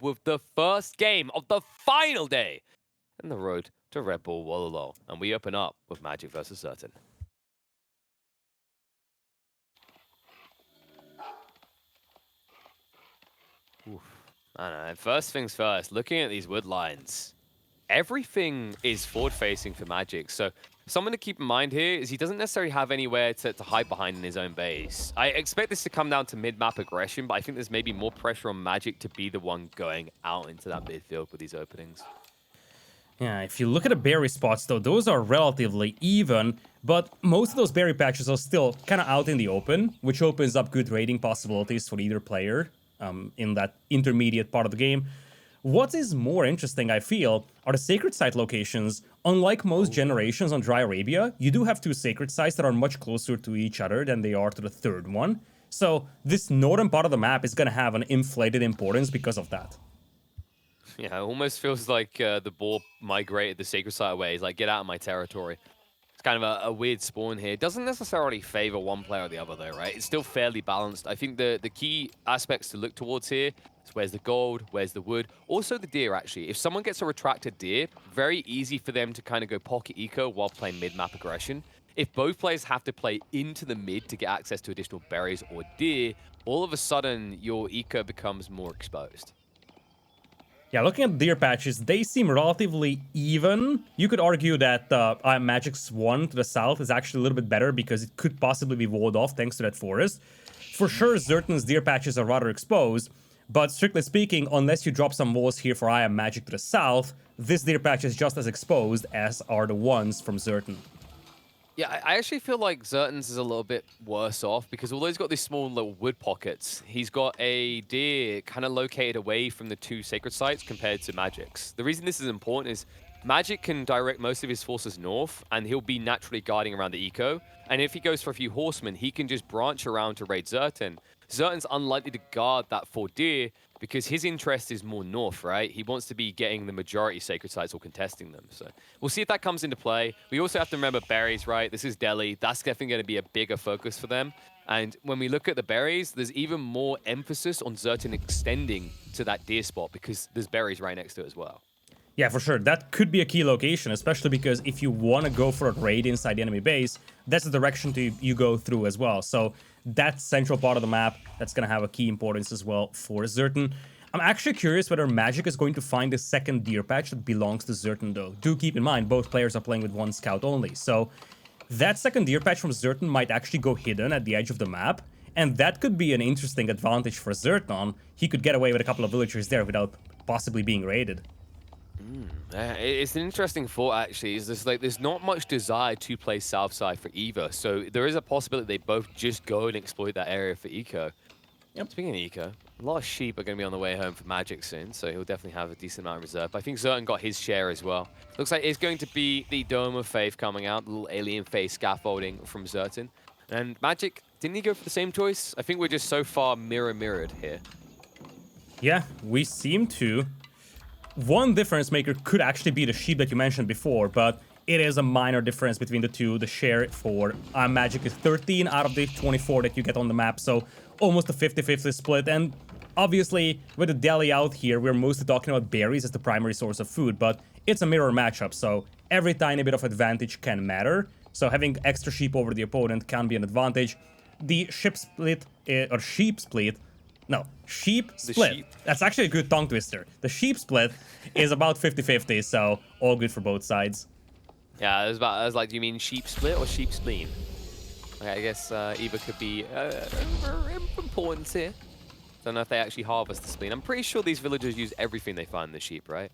with the first game of the final day in the road to Red Bull Wololo. And we open up with Magic versus ZertoN. Oof. I don't know. First things first, looking at these wood lines, everything is forward-facing for Magic. So something to keep in mind here is he doesn't necessarily have anywhere to hide behind in his own base. I expect this to come down to mid-map aggression, but I think there's maybe more pressure on Magic to be the one going out into that midfield with these openings. Yeah, if you look at the berry spots, though, those are relatively even, but most of those berry patches are still kind of out in the open, which opens up good raiding possibilities for either player in that intermediate part of the game. What is more interesting, I feel, are the sacred site locations. Unlike most generations on Dry Arabia, you do have two sacred sites that are much closer to each other than they are to the third one. So this northern part of the map is going to have an inflated importance because of that. Yeah, it almost feels like the boar migrated the sacred site away. He's like, get out of my territory. It's kind of a weird spawn here. It doesn't necessarily favor one player or the other, though, right? It's still fairly balanced. I think the key aspects to look towards here is where's the gold, where's the wood, also the deer, actually. If someone gets a retracted deer, very easy for them to kind of go pocket eco while playing mid-map aggression. If both players have to play into the mid to get access to additional berries or deer, all of a sudden your eco becomes more exposed. Yeah, looking at the deer patches, they seem relatively even. You could argue that IamMagic's one to the south is actually a little bit better because it could possibly be walled off thanks to that forest. For sure, ZertoN's deer patches are rather exposed, but strictly speaking, unless you drop some walls here for IamMagic to the south, this deer patch is just as exposed as are the ones from ZertoN. Yeah, I actually feel like ZertoN's is a little bit worse off because although he's got these small little wood pockets, he's got a deer kind of located away from the two sacred sites compared to Magic's. The reason this is important is Magic can direct most of his forces north and he'll be naturally guarding around the eco. And if he goes for a few horsemen, he can just branch around to raid ZertoN. ZertoN's unlikely to guard that for deer because his interest is more north, right? He wants to be getting the majority sacred sites or contesting them. So we'll see if that comes into play. We also have to remember berries, right? This is Delhi. That's definitely going to be a bigger focus for them. And when we look at the berries, there's even more emphasis on ZertoN extending to that deer spot because there's berries right next to it as well. Yeah, for sure. That could be a key location, especially because if you want to go for a raid inside the enemy base, that's the direction you go through as well. So that central part of the map, that's going to have a key importance as well for ZertoN. I'm actually curious whether Magic is going to find a second deer patch that belongs to ZertoN, though. Do keep in mind, both players are playing with one scout only. So that second deer patch from ZertoN might actually go hidden at the edge of the map. And that could be an interesting advantage for ZertoN. He could get away with a couple of villagers there without possibly being raided. It's an interesting thought, actually. Is there's not much desire to play south side for either, so there is a possibility they both just go and exploit that area for eco. Yep. Speaking of eco, a lot of sheep are going to be on the way home for Magic soon, so he'll definitely have a decent amount of reserve. But I think ZertoN got his share as well. Looks like it's going to be the Dome of Faith coming out, the little alien face scaffolding from ZertoN. And Magic, didn't he go for the same choice? I think we're just so far mirrored here. Yeah, we seem to. One difference maker could actually be the sheep that you mentioned before, but it is a minor difference between the two. The share for IamMagic is 13 out of the 24 that you get on the map, so almost a 50-50 split. And obviously, with the Delhi out here, we're mostly talking about berries as the primary source of food, but it's a mirror matchup, so every tiny bit of advantage can matter. So having extra sheep over the opponent can be an advantage. The sheep split. That's actually a good tongue twister. The sheep split is about 50-50, so all good for both sides. Yeah, I was like, do you mean sheep split or sheep spleen? Okay, I guess either could be important here. Don't know if they actually harvest the spleen. I'm pretty sure these villagers use everything they find in the sheep, right?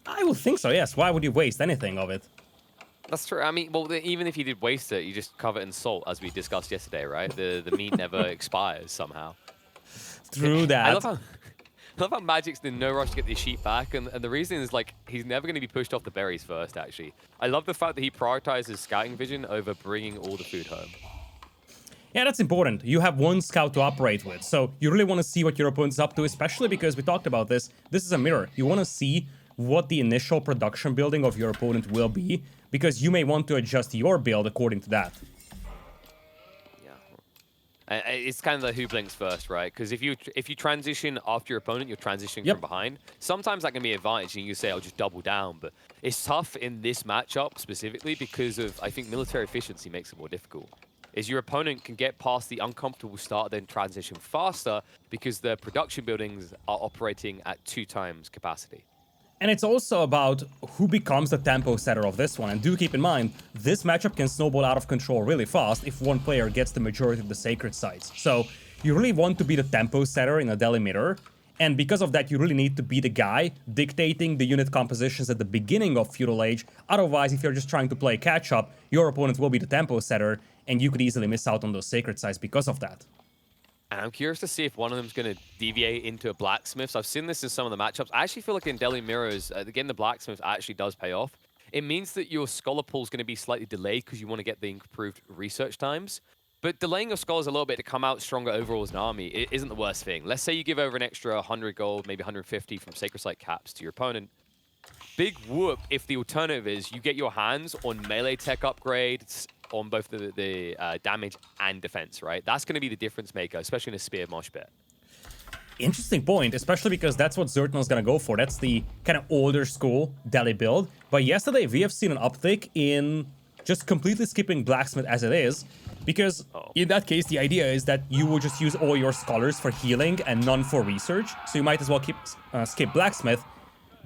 I would think so, yes. Why would you waste anything of it? That's true. I mean, well, even if you did waste it, you just cover it in salt, as we discussed yesterday, right? The meat never expires somehow. True that. I love how Magic's in no rush to get these sheep back, and the reason is, like, he's never going to be pushed off the berries first, actually. I love the fact that he prioritizes scouting vision over bringing all the food home. Yeah, that's important. You have one scout to operate with, so you really want to see what your opponent's up to, especially because we talked about this. This is a mirror. You want to see what the initial production building of your opponent will be, because you may want to adjust your build according to that. Yeah. It's kind of the who blinks first, right? Because if you transition after your opponent, you're transitioning Yep. from behind. Sometimes that can be advantage, and you say, "I'll just double down." But it's tough in this matchup specifically because of I think military efficiency makes it more difficult. Is your opponent can get past the uncomfortable start, then transition faster because the production buildings are operating at 2 times capacity. And it's also about who becomes the tempo setter of this one. And do keep in mind, this matchup can snowball out of control really fast if one player gets the majority of the sacred sites. So you really want to be the tempo setter in a delimiter. And because of that, you really need to be the guy dictating the unit compositions at the beginning of Feudal Age. Otherwise, if you're just trying to play catch-up, your opponent will be the tempo setter, and you could easily miss out on those sacred sites because of that. And I'm curious to see if one of them's going to deviate into a blacksmiths. I've seen this in some of the matchups. I actually feel like in Deli Mirrors, again, the blacksmith actually does pay off. It means that your scholar pool is going to be slightly delayed because you want to get the improved research times. But delaying your scholars a little bit to come out stronger overall as an army it isn't the worst thing. Let's say you give over an extra 100 gold, maybe 150 from Sacred Site caps to your opponent. Big whoop if the alternative is you get your hands on melee tech upgrades on both the damage and defense, right? That's going to be the difference maker, especially in a spear mosh pit. Interesting point, especially because that's what ZertoN is going to go for. That's the kind of older school Deli build. But yesterday, we have seen an uptick in just completely skipping Blacksmith as it is. Because in that case, the idea is that you will just use all your scholars for healing and none for research. So you might as well skip Blacksmith,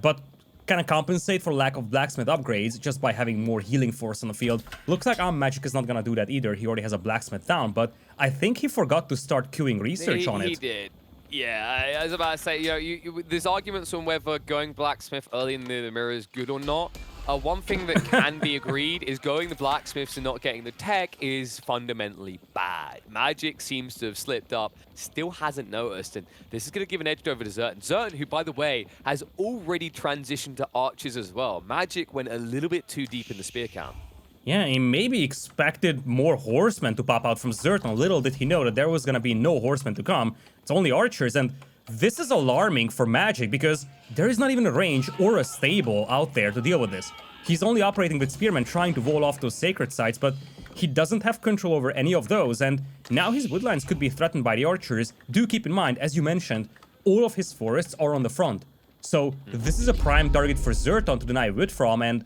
but kind of compensate for lack of Blacksmith upgrades just by having more healing force on the field. Looks like IamMagic is not going to do that either. He already has a Blacksmith down, but I think he forgot to start queuing research on it. He did. Yeah, I was about to say, there's arguments on whether going Blacksmith early in the mirror is good or not. One thing that can be agreed is going the blacksmiths and not getting the tech is fundamentally bad. Magic seems to have slipped up, still hasn't noticed, and this is going to give an edge over to ZertoN. ZertoN, who, by the way, has already transitioned to archers as well. Magic went a little bit too deep in the spear count. Yeah, he maybe expected more horsemen to pop out from ZertoN. Little did he know that there was going to be no horsemen to come. It's only archers, and this is alarming for Magic because there is not even a range or a stable out there to deal with this. He's only operating with spearmen trying to wall off those sacred sites, but he doesn't have control over any of those, and now his woodlines could be threatened by the archers. Do keep in mind, as you mentioned, all of his forests are on the front. So this is a prime target for ZertoN to deny wood from, and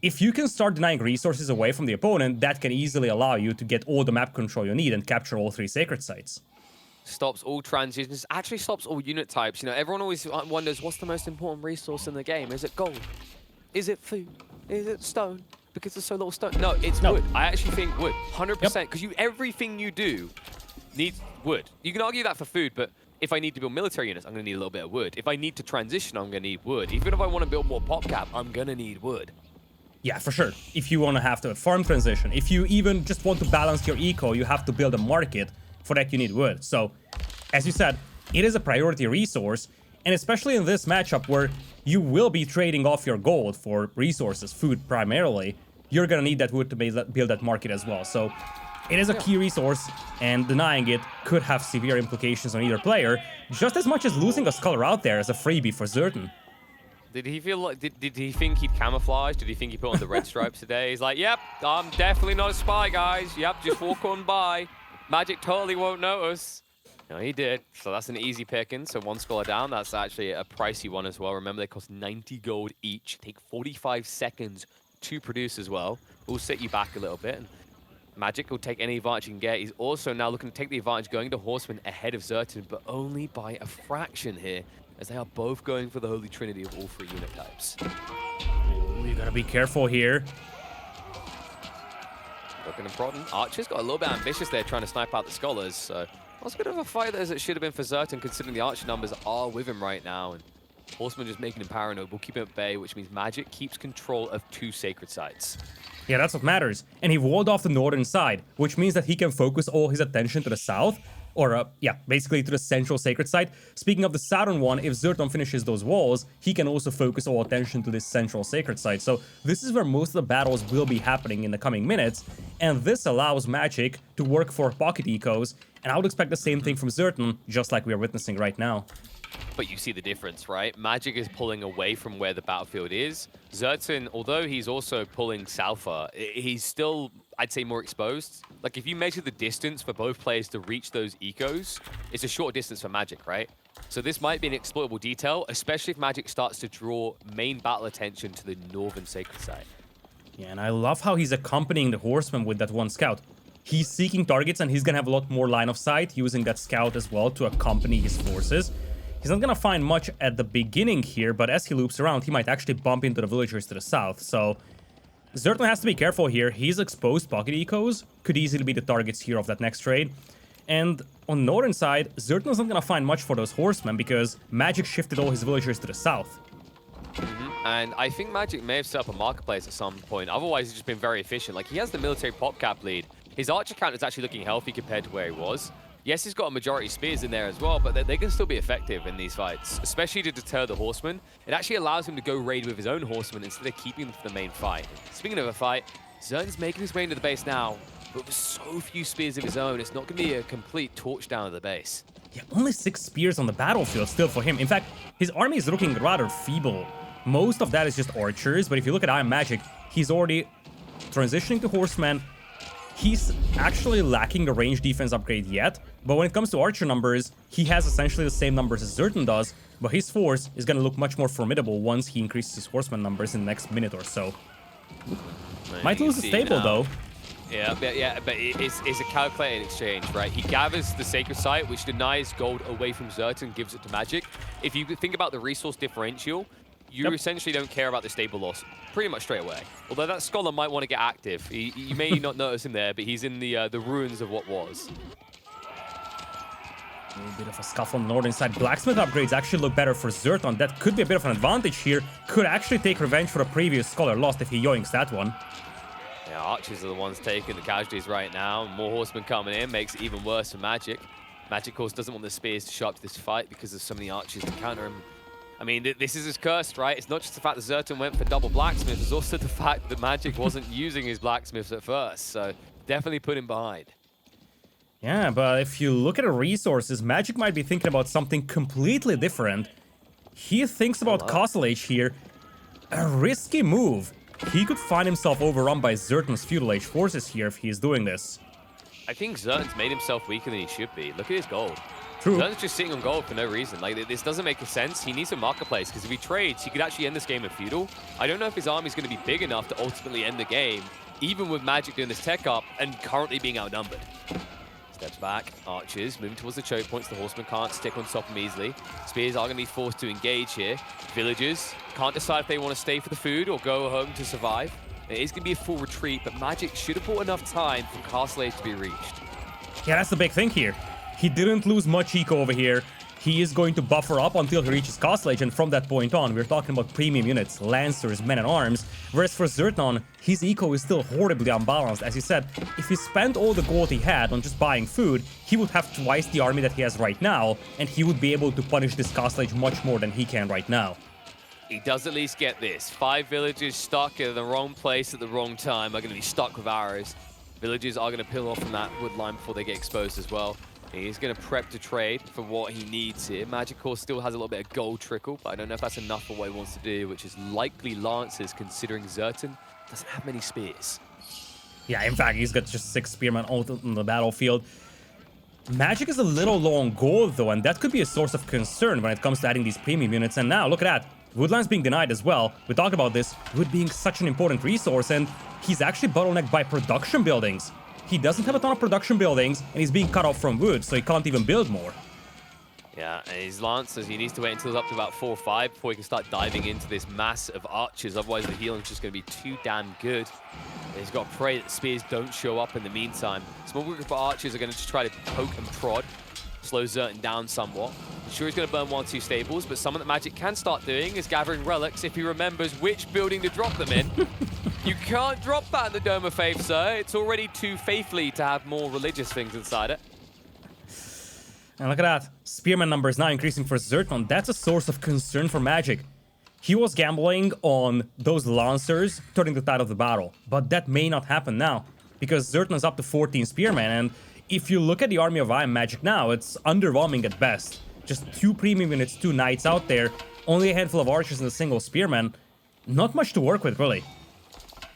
if you can start denying resources away from the opponent, that can easily allow you to get all the map control you need and capture all 3 sacred sites. Stops all transitions, actually stops all unit types. You know, everyone always wonders, what's the most important resource in the game? Is it gold? Is it food? Is it stone? Because there's so little stone. No, it's wood. I actually think wood, 100%. Because everything you do needs wood. You can argue that for food, but if I need to build military units, I'm going to need a little bit of wood. If I need to transition, I'm going to need wood. Even if I want to build more pop cap, I'm going to need wood. Yeah, for sure. If you want to have to farm transition, if you even just want to balance your eco, you have to build a market. For that, you need wood. So, as you said, it is a priority resource, and especially in this matchup where you will be trading off your gold for resources, food primarily, you're gonna need that wood to build that market as well. So, it is a key resource, and denying it could have severe implications on either player, just as much as losing a scholar out there as a freebie for ZertoN. Did he feel like, did he think he'd camouflage? Did he think he put on the red stripes today? He's like, yep, I'm definitely not a spy, guys. Yep, just walk on by. Magic totally won't notice. No, he did. So that's an easy picking. So 1 scholar down. That's actually a pricey one as well. Remember, they cost 90 gold each. Take 45 seconds to produce as well. Will set you back a little bit. And Magic will take any advantage he can get. He's also now looking to take the advantage going to Horseman ahead of ZertoN, but only by a fraction here, as they are both going for the Holy Trinity of all 3 unit types. Ooh, you gotta be careful here. Looking and prodding. Archer's got a little bit ambitious there, trying to snipe out the scholars. So not as good of a fight as it should have been for ZertoN, considering the archer numbers are with him right now. And Horseman just making him paranoid. We'll keep him at bay, which means Magic keeps control of 2 sacred sites. Yeah, that's what matters. And he walled off the northern side, which means that he can focus all his attention to the south. Or, basically to the central sacred site. Speaking of the southern one, if ZertoN finishes those walls, he can also focus all attention to this central sacred site. So this is where most of the battles will be happening in the coming minutes, and this allows Magic to work for pocket ecos, and I would expect the same thing from ZertoN, just like we are witnessing right now. But you see the difference, right? Magic is pulling away from where the battlefield is. ZertoN, although he's also pulling south, he's still I'd say, more exposed. Like, if you measure the distance for both players to reach those ecos, it's a short distance for Magic, right? So this might be an exploitable detail, especially if Magic starts to draw main battle attention to the northern sacred site. Yeah, and I love how he's accompanying the horseman with that one scout. He's seeking targets, and he's gonna have a lot more line of sight, using that scout as well to accompany his forces. He's not gonna find much at the beginning here, but as he loops around, he might actually bump into the villagers to the south, so ZertoN has to be careful here. His exposed pocket ecos could easily be the targets here of that next trade. And on the northern side, ZertoN's not gonna find much for those horsemen because Magic shifted all his villagers to the south. And I think Magic may have set up a marketplace at some point. Otherwise, he's just been very efficient. Like, he has the military pop cap lead. His archer count is actually looking healthy compared to where he was. Yes, he's got a majority of spears in there as well, but they can still be effective in these fights, especially to deter the horsemen. It actually allows him to go raid with his own horsemen instead of keeping them for the main fight. Speaking of a fight, ZertoN's making his way into the base now, but with so few spears of his own, it's not going to be a complete torch down of the base. Yeah, only 6 spears on the battlefield still for him. In fact, his army is looking rather feeble. Most of that is just archers, but if you look at IamMagic, he's already transitioning to horsemen. He's actually lacking the range defense upgrade yet, but when it comes to archer numbers, he has essentially the same numbers as ZertoN does, but his force is going to look much more formidable once he increases his horseman numbers in the next minute or so. Might lose the stable though. Yeah, but it's a calculated exchange, right? He gathers the sacred site, which denies gold away from ZertoN, gives it to Magic. If you think about the resource differential, you essentially don't care about the stable loss pretty much straight away. Although that scholar might want to get active. You may not notice him there, but he's in the ruins of what was. A little bit of a scuffle on the northern side. Blacksmith upgrades actually look better for ZertoN. That could be a bit of an advantage here. Could actually take revenge for a previous scholar lost if he yoinks that one. Yeah, archers are the ones taking the casualties right now. More horsemen coming in makes it even worse for Magic. Magic, of course, doesn't want the spears to show up to this fight because there's so many archers to counter him. I mean, this is his curse, right? It's not just the fact that ZertoN went for double blacksmith, it's also the fact that Magic wasn't using his blacksmiths at first, so definitely put him behind. Yeah, but if you look at the resources, Magic might be thinking about something completely different. He thinks about Castle Age here. A risky move. He could find himself overrun by ZertoN's Feudal Age forces here if he's doing this. I think ZertoN's made himself weaker than he should be. Look at his gold. True. ZertoN's just sitting on gold for no reason. Like, this doesn't make sense. He needs a marketplace, because if he trades, he could actually end this game in Feudal. I don't know if his army's going to be big enough to ultimately end the game, even with Magic doing this tech up and currently being outnumbered. Steps back, archers moving towards the choke points. The horsemen can't stick on top of him easily. Spears are going to be forced to engage here. Villagers can't decide if they want to stay for the food or go home to survive. It is going to be a full retreat, but Magic should have bought enough time for Castle Age to be reached. Yeah, that's the big thing here. He didn't lose much eco over here. He is going to buffer up until he reaches Castle Age, and from that point on, we're talking about premium units, Lancers, Men-at-Arms. Whereas for ZertoN, his eco is still horribly unbalanced. As he said, if he spent all the gold he had on just buying food, he would have twice the army that he has right now, and he would be able to punish this Castle Age much more than he can right now. He does at least get this. 5 villagers stuck in the wrong place at the wrong time are going to be stuck with arrows. Villagers are going to peel off from that wood line before they get exposed as well. He's going to prep to trade for what he needs here. Magic, of course, still has a little bit of gold trickle, but I don't know if that's enough for what he wants to do, which is likely Lancers, considering ZertoN doesn't have many spears. Yeah, in fact, he's got just 6 spearmen out on the battlefield. Magic is a little low on gold, though, and that could be a source of concern when it comes to adding these premium units. And now, look at that. Woodline's being denied as well. We talked about this, wood being such an important resource, and he's actually bottlenecked by production buildings. He doesn't have a ton of production buildings, and he's being cut off from wood, so he can't even build more. Yeah, and his Lancers, he needs to wait until it's up to about 4 or 5 before he can start diving into this mass of archers. Otherwise, the healing's just going to be too damn good. And he's got to pray that the spears don't show up in the meantime. Small group of archers are going to just try to poke and prod, slow ZertoN down somewhat. I'm sure he's going to burn 1 or 2 stables, but something that Magic can start doing is gathering relics if he remembers which building to drop them in. You can't drop that in the Dome of Faith, sir. It's already too faithfully to have more religious things inside it. And look at that. Spearman numbers now increasing for ZertoN. That's a source of concern for Magic. He was gambling on those Lancers turning the tide of the battle, but that may not happen now, because ZertoN is up to 14 Spearmen, and if you look at the army of IamMagic now, it's underwhelming at best. Just 2 premium units, 2 knights out there, only a handful of archers and a single Spearman. Not much to work with, really.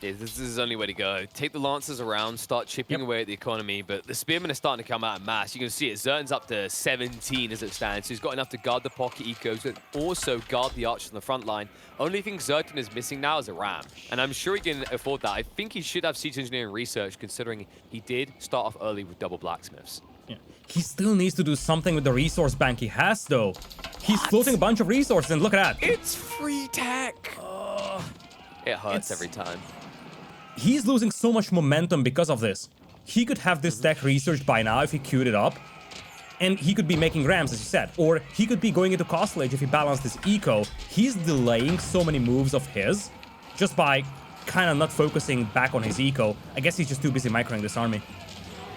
Yeah, this is the only way to go. Take the Lancers around, start chipping away at the economy, but the Spearmen are starting to come out in mass. You can see it. ZertoN's up to 17 as it stands, so he's got enough to guard the pocket ecos, but also guard the archers on the front line. Only thing ZertoN is missing now is a ram, and I'm sure he can afford that. I think he should have siege engineering research, considering he did start off early with double blacksmiths. Yeah. He still needs to do something with the resource bank he has, though. He's floating a bunch of resources, and look at that. It's free tech! It hurts every time. He's losing so much momentum because of this. He could have this tech researched by now if he queued it up. And he could be making rams, as you said. Or he could be going into Castle Age if he balanced his eco. He's delaying so many moves of his just by kind of not focusing back on his eco. I guess he's just too busy microing this army.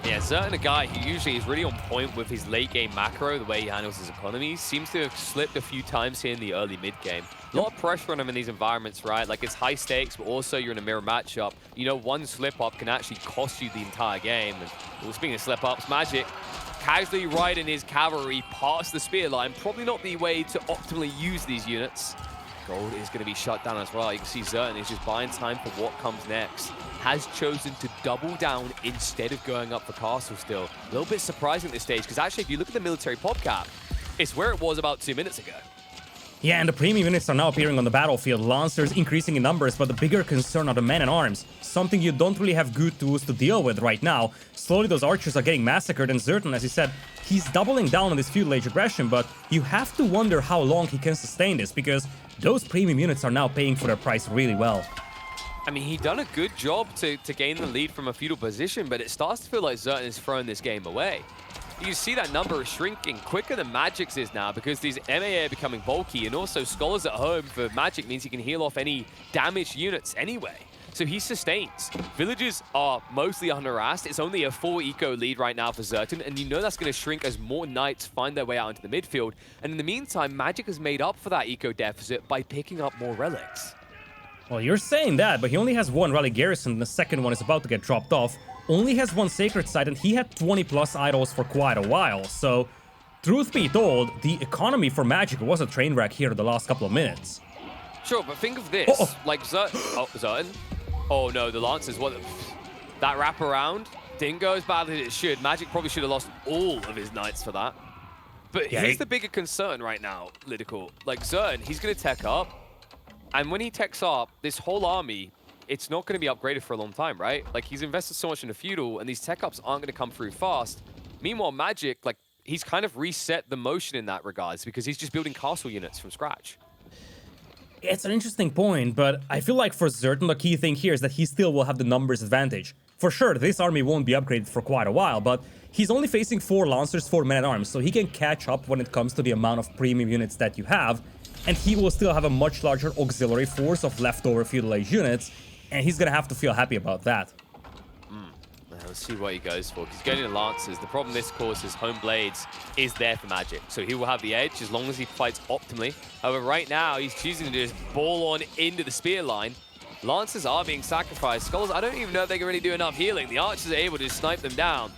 Yeah, ZertoN, a guy who usually is really on point with his late game macro, the way he handles his economy, seems to have slipped a few times here in the early mid game. A lot of pressure on him in these environments, right? Like, it's high stakes, but also you're in a mirror matchup. You know, one slip up can actually cost you the entire game. And well, speaking of slip ups, Magic casually riding his cavalry past the spear line. Probably not the way to optimally use these units. Gold is going to be shut down as well. You can see ZertoN is just buying time for what comes next. Has chosen to double down instead of going up for castle still. A little bit surprising at this stage, because actually if you look at the military pop cap, it's where it was about 2 minutes ago. Yeah, and the premium units are now appearing on the battlefield. Lancers increasing in numbers, but the bigger concern are the men-at-arms. Something you don't really have good tools to deal with right now. Slowly those archers are getting massacred, and ZertoN, as you said, he's doubling down on this feudal age aggression, but you have to wonder how long he can sustain this, because those premium units are now paying for their price really well. I mean, he done a good job to gain the lead from a feudal position, but it starts to feel like ZertoN is throwing this game away. You see that number is shrinking quicker than Magic's is now, because these MAA are becoming bulky, and also Scholars at home for Magic means he can heal off any damaged units anyway. So he sustains. Villages are mostly unharassed. It's only a 4 eco lead right now for ZertoN, and you know that's going to shrink as more knights find their way out into the midfield. And in the meantime, Magic has made up for that eco deficit by picking up more relics. Well, you're saying that, but he only has 1 rally garrison, and the second one is about to get dropped off. Only has 1 sacred site, and he had 20 plus idols for quite a while. So, truth be told, the economy for Magic was a train wreck here in the last couple of minutes. Sure, but think of this. Like ZertoN. Oh no, the Lancers, that wraparound didn't go as badly as it should. Magic probably should have lost all of his knights for that. But here's the bigger concern right now, Lidakor. Like ZertoN, he's going to tech up. And when he techs up, this whole army, it's not going to be upgraded for a long time, right? Like, he's invested so much in the feudal, and these tech ups aren't going to come through fast. Meanwhile, Magic, like, he's kind of reset the motion in that regards, because he's just building castle units from scratch. It's an interesting point, but I feel like for ZertoN, the key thing here is that he still will have the numbers advantage. For sure, this army won't be upgraded for quite a while, but he's only facing 4 Lancers, 4 men-at-arms, so he can catch up when it comes to the amount of premium units that you have, and he will still have a much larger auxiliary force of leftover feudal age units, and he's gonna have to feel happy about that. Let's see what he goes for. He's going to Lancers. The problem this course is Home Blades is there for Magic, so he will have the edge as long as he fights optimally. However, right now, he's choosing to just ball on into the spear line. Lancers are being sacrificed. Scholars, I don't even know if they can really do enough healing. The archers are able to snipe them down.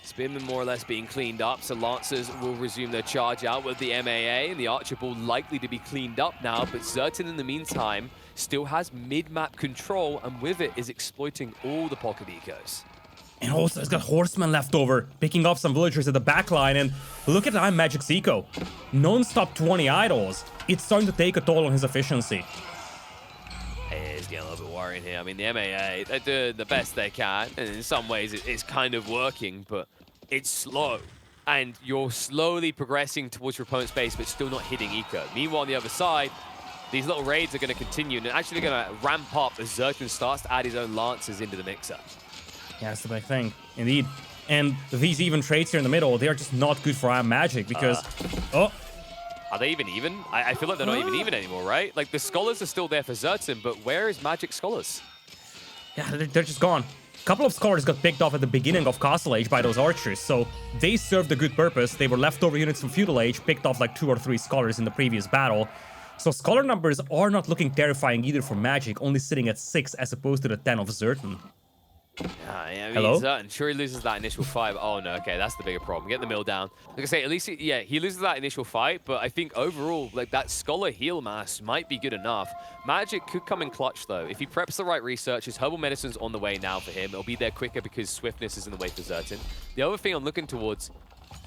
Spearmen more or less being cleaned up, so Lancers will resume their charge out with the MAA, and the Archer Ball likely to be cleaned up now, but ZertoN in the meantime still has mid-map control, and with it is exploiting all the pocket ecos. And also, he's got horsemen left over, picking up some villagers at the backline, and look at IamMagic's eco. Non-stop 20 idols. It's starting to take a toll on his efficiency. It's getting a little bit worrying here. I mean, the MAA, they're doing the best they can, and in some ways it's kind of working, but it's slow. And you're slowly progressing towards your opponent's base, but still not hitting eco. Meanwhile, on the other side, these little raids are going to continue, and actually going to ramp up as ZertoN starts to add his own Lancers into the mixer. Yeah, that's the big thing, indeed. And these even trades here in the middle, they are just not good for IamMagic because... Are they even? I feel like they're not even anymore, right? Like, the Scholars are still there for ZertoN, but where is Magic Scholars? Yeah, they're just gone. A couple of Scholars got picked off at the beginning of Castle Age by those archers, so they served a good purpose. They were leftover units from Feudal Age, picked off like 2 or 3 Scholars in the previous battle. So Scholar numbers are not looking terrifying either for Magic, only sitting at 6 as opposed to the 10 of ZertoN. Yeah, I mean, Hello? ZertoN, sure he loses that initial fight. Oh no, okay, that's the bigger problem. Get the mill down. Like I say, at least, he loses that initial fight, but I think overall, like that Scholar heal mass might be good enough. Magic could come in clutch though. If he preps the right research, his herbal medicine's on the way now for him. It'll be there quicker because swiftness is in the way for ZertoN. The other thing I'm looking towards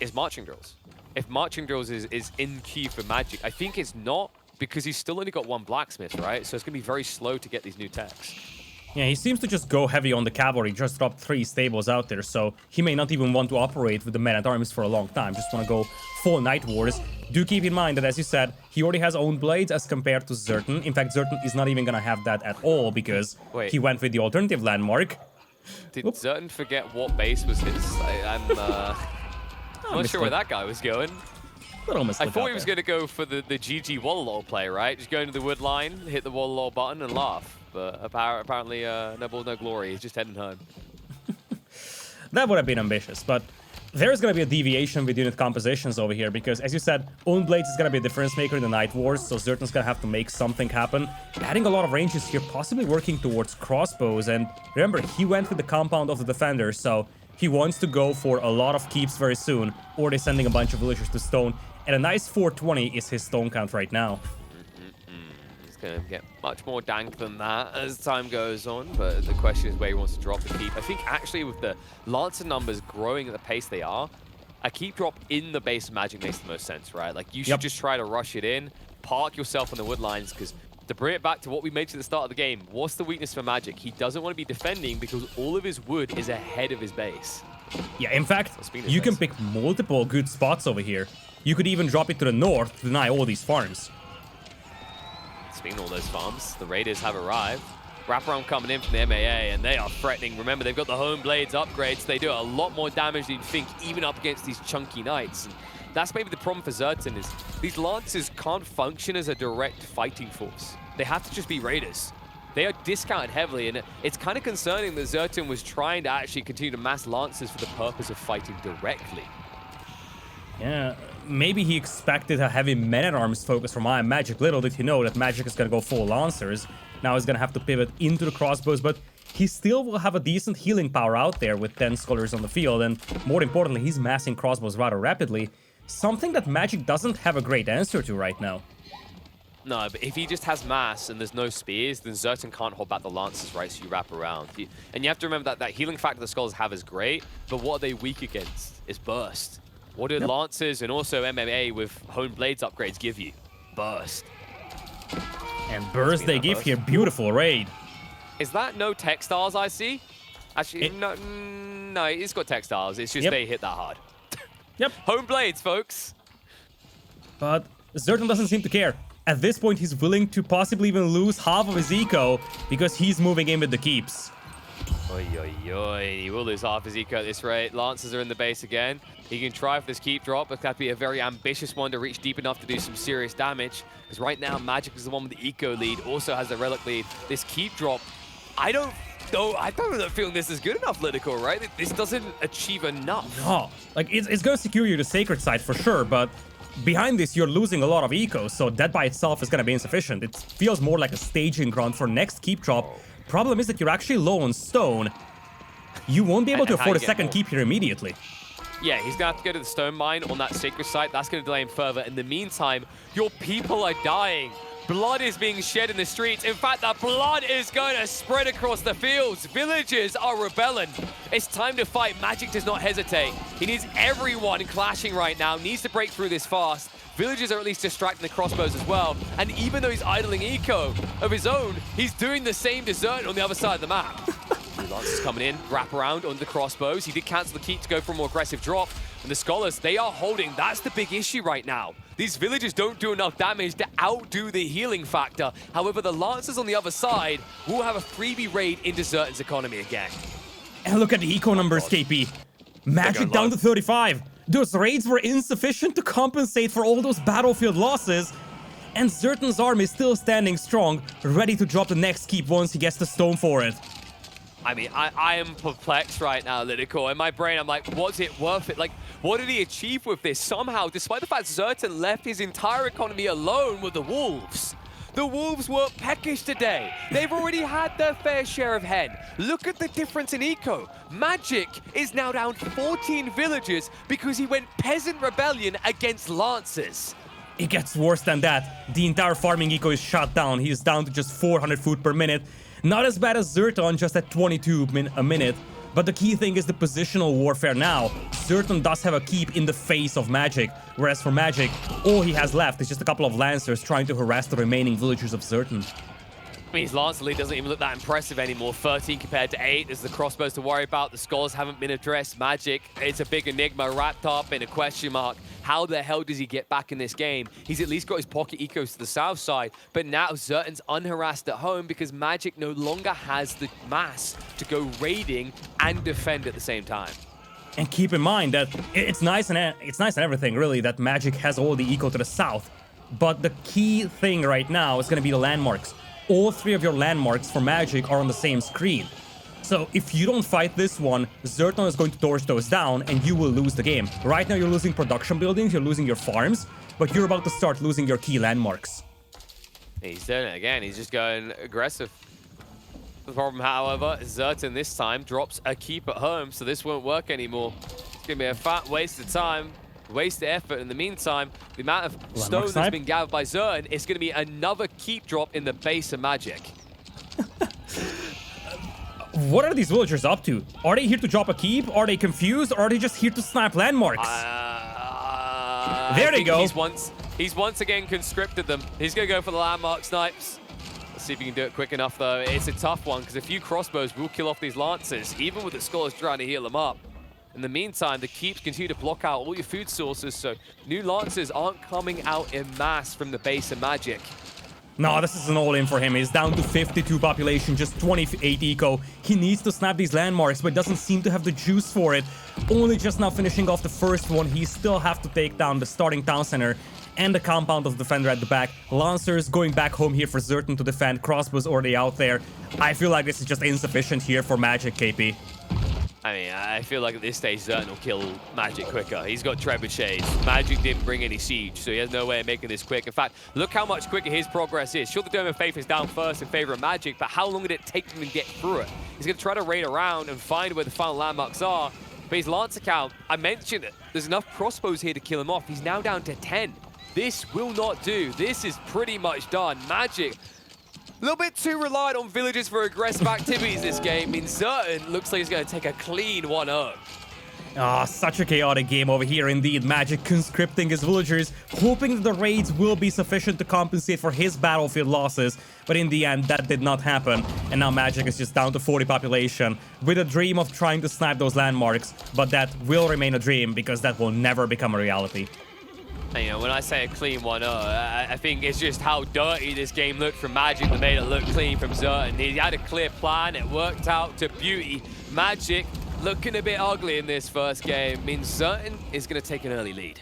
is marching drills. If marching drills is in key for Magic, I think it's not because he's still only got one blacksmith, right? So it's gonna be very slow to get these new techs. Yeah, he seems to just go heavy on the cavalry, just dropped 3 stables out there, so he may not even want to operate with the men-at-arms for a long time, just want to go full Night Wars. Do keep in mind that, as you said, he already has own blades as compared to ZertoN. In fact, ZertoN is not even going to have that at all, because he went with the alternative landmark. Did ZertoN forget what base was his? I'm not sure where that guy was going. I thought he was going to go for the GG Wololo play, right? Just go into the wood line, hit the Wololo button, and laugh. But apparently, no balls, no glory. He's just heading home. That would have been ambitious, but there's going to be a deviation with unit compositions over here, because, as you said, Own Blades is going to be a difference maker in the Night Wars, so ZertoN's going to have to make something happen. Adding a lot of ranges here, possibly working towards crossbows, and remember, he went with the compound of the defender, so he wants to go for a lot of keeps very soon, or they're sending a bunch of villagers to stone, and a nice 420 is his stone count right now. Going to get much more dank than that as time goes on, but the question is where he wants to drop the keep. I think actually with the Lancer numbers growing at the pace they are, a keep drop in the base of Magic makes the most sense, right? Like you should just try to rush it in, park yourself on the wood lines, because to bring it back to what we mentioned at the start of the game, what's the weakness for Magic? He doesn't want to be defending because all of his wood is ahead of his base. Yeah, in fact, you can pick multiple good spots over here. You could even drop it to the north to deny all these farms. Speaking of all those farms, the Raiders have arrived. Wraparound coming in from the MAA, and they are threatening. Remember, they've got the Home Blades upgrades. They do a lot more damage than you think, even up against these chunky knights. And that's maybe the problem for ZertoN, is these Lancers can't function as a direct fighting force. They have to just be Raiders. They are discounted heavily, and it's kind of concerning that ZertoN was trying to actually continue to mass Lancers for the purpose of fighting directly. Yeah, maybe he expected a heavy men-at-arms focus from IamMagic. Little did he know that Magic is going to go full Lancers. Now he's going to have to pivot into the crossbows, but he still will have a decent healing power out there with 10 scholars on the field, and more importantly, he's massing crossbows rather rapidly. Something that Magic doesn't have a great answer to right now. No, but if he just has mass and there's no spears, then ZertoN can't hold back the Lancers, right? So you wrap around. And you have to remember that healing factor the Scholars have is great, but what are they weak against is burst. What did Lancers and also MMA with Hone Blades upgrades give you? Burst. And burst they give here. Beautiful raid. Is that no textiles I see? Actually, no, it's got textiles. It's just they hit that hard. Hone Blades, folks. But ZertoN doesn't seem to care. At this point, he's willing to possibly even lose half of his eco because he's moving in with the keeps. Oi, oi, oi. He will lose half his eco at this rate. Lancers are in the base again. He can try for this keep drop, but that'd be a very ambitious one to reach deep enough to do some serious damage. Because right now, Magic is the one with the eco lead, also has the relic lead. This keep drop, I don't feel this is good enough, Lidakor, right? This doesn't achieve enough. No, like it's going to secure you the sacred site for sure, but behind this, you're losing a lot of eco, so that by itself is going to be insufficient. It feels more like a staging ground for next keep drop. Problem is that you're actually low on stone. You won't be able to afford a second keep here immediately. Yeah, he's going to have to go to the stone mine on that sacred site. That's going to delay him further. In the meantime, your people are dying. Blood is being shed in the streets. In fact, the blood is going to spread across the fields. Villagers are rebelling. It's time to fight. Magic does not hesitate. He needs everyone clashing right now. Needs to break through this fast. Villagers are at least distracting the crossbows as well. And even though he's idling eco of his own, he's doing the same to ZertoN on the other side of the map. Lancers coming in, wrap around on the crossbows. He did cancel the keep to go for a more aggressive drop. And the Scholars, they are holding. That's the big issue right now. These villagers don't do enough damage to outdo the healing factor. However, the Lancers on the other side will have a freebie raid into ZertoN's economy again. And look at the eco numbers, KP. Magic down to 35. Those raids were insufficient to compensate for all those battlefield losses. And ZertoN's army is still standing strong, ready to drop the next keep once he gets the stone for it. I mean, I am perplexed right now, Lidakor. In my brain, I'm like, was it worth it? Like, what did he achieve with this? Somehow, despite the fact ZertoN left his entire economy alone with the Wolves, The Wolves were peckish today. They've already had their fair share of hen. Look at the difference in eco. Magic is now down 14 villagers because he went Peasant Rebellion against Lancers. It gets worse than that. The entire farming eco is shut down. He is down to just 400 food per minute. Not as bad as ZertoN, just at 22 a minute. But the key thing is the positional warfare now. ZertoN does have a keep in the face of Magic, whereas for Magic, all he has left is just a couple of Lancers trying to harass the remaining villagers of ZertoN. I mean, his Lancer lead doesn't even look that impressive anymore. 13 compared to 8. There's the crossbows to worry about. The skulls haven't been addressed. Magic, it's a big enigma wrapped up in a question mark. How the hell does he get back in this game? He's at least got his pocket ecos to the south side, but now ZertoN's unharassed at home because Magic no longer has the mass to go raiding and defend at the same time. And keep in mind that it's nice and everything, really, that Magic has all the eco to the south. But the key thing right now is going to be the landmarks. All 3 of your landmarks for Magic are on the same screen. So if you don't fight this one, ZertoN is going to torch those down and you will lose the game. Right now you're losing production buildings, you're losing your farms, but you're about to start losing your key landmarks. He's doing it again, he's just going aggressive. The problem, however, is ZertoN this time drops a keep at home, so this won't work anymore. It's going to be a fat waste of time. Waste the effort. In the meantime, the amount of stone that's been gathered by ZertoN is going to be another keep drop in the base of Magic. What are these villagers up to? Are they here to drop a keep? Are they confused? Or are they just here to snipe landmarks? There they go. He's once again conscripted them. He's going to go for the landmark snipes. Let's see if he can do it quick enough, though. It's a tough one, because a few crossbows will kill off these Lancers, even with the scholars trying to heal them up. In the meantime, the keeps continue to block out all your food sources, so new Lancers aren't coming out en masse from the base of Magic. No, this is an all-in for him. He's down to 52 population, just 28 eco. He needs to snap these landmarks, but doesn't seem to have the juice for it. Only just now finishing off the first one. He still have to take down the starting town center and the compound of Defender at the back. Lancers going back home here for ZertoN to defend. Crossbows already out there. I feel like this is just insufficient here for Magic, KP. I mean, I feel like at this stage, ZertoN will kill Magic quicker. He's got trebuchets. Magic didn't bring any siege, so he has no way of making this quick. In fact, look how much quicker his progress is. Sure, the Dome of Faith is down first in favor of Magic, but how long did it take him to get through it? He's going to try to raid around and find where the final landmarks are. But his Lancer count, I mentioned it. There's enough crossbows here to kill him off. He's now down to 10. This will not do. This is pretty much done. Magic, a little bit too reliant on villagers for aggressive activities this game. I mean, ZertoN looks like he's going to take a clean 1-0. Ah, such a chaotic game over here indeed. Magic conscripting his villagers, hoping that the raids will be sufficient to compensate for his battlefield losses. But in the end, that did not happen. And now Magic is just down to 40 population, with a dream of trying to snipe those landmarks. But that will remain a dream, because that will never become a reality. And, you know, when I say a clean 1-0, I think it's just how dirty this game looked from Magic that made it look clean from ZertoN. He had a clear plan, it worked out to beauty. Magic looking a bit ugly in this first game means ZertoN is going to take an early lead.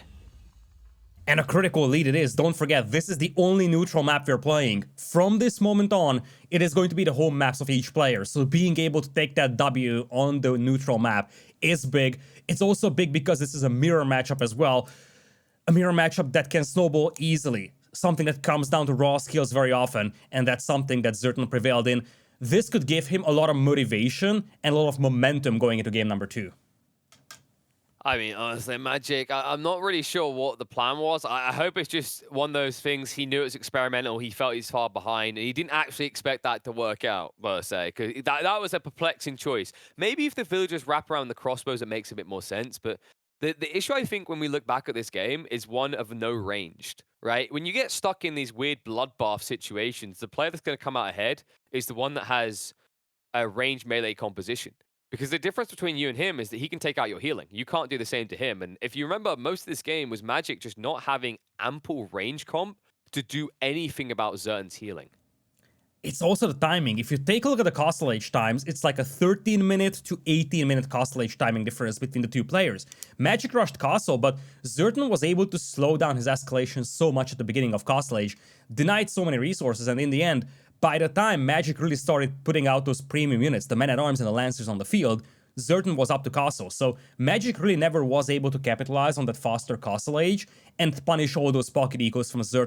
And a critical lead it is. Don't forget, this is the only neutral map we're playing. From this moment on, it is going to be the home maps of each player. So being able to take that W on the neutral map is big. It's also big because this is a mirror matchup as well. A mirror matchup that can snowball easily. Something that comes down to raw skills very often, and that's something that ZertoN prevailed in. This could give him a lot of motivation and a lot of momentum going into game number 2. I mean, honestly, Magic, I'm not really sure what the plan was. I hope it's just one of those things he knew it was experimental, he felt he's far behind, and he didn't actually expect that to work out, per se, because that was a perplexing choice. Maybe if the villagers wrap around the crossbows, it makes a bit more sense, but the issue, I think, when we look back at this game is one of no ranged, right? When you get stuck in these weird bloodbath situations, the player that's going to come out ahead is the one that has a ranged melee composition. Because the difference between you and him is that he can take out your healing. You can't do the same to him. And if you remember, most of this game was Magic just not having ample range comp to do anything about ZertoN's healing. It's also the timing. If you take a look at the Castle Age times, it's like a 13-minute to 18-minute Castle Age timing difference between the two players. Magic rushed Castle, but ZertoN was able to slow down his escalation so much at the beginning of Castle Age, denied so many resources, and in the end, by the time Magic really started putting out those premium units, the men-at-arms and the Lancers on the field, ZertoN was up to Castle. So Magic really never was able to capitalize on that faster Castle Age and punish all those pocket ecos from ZertoN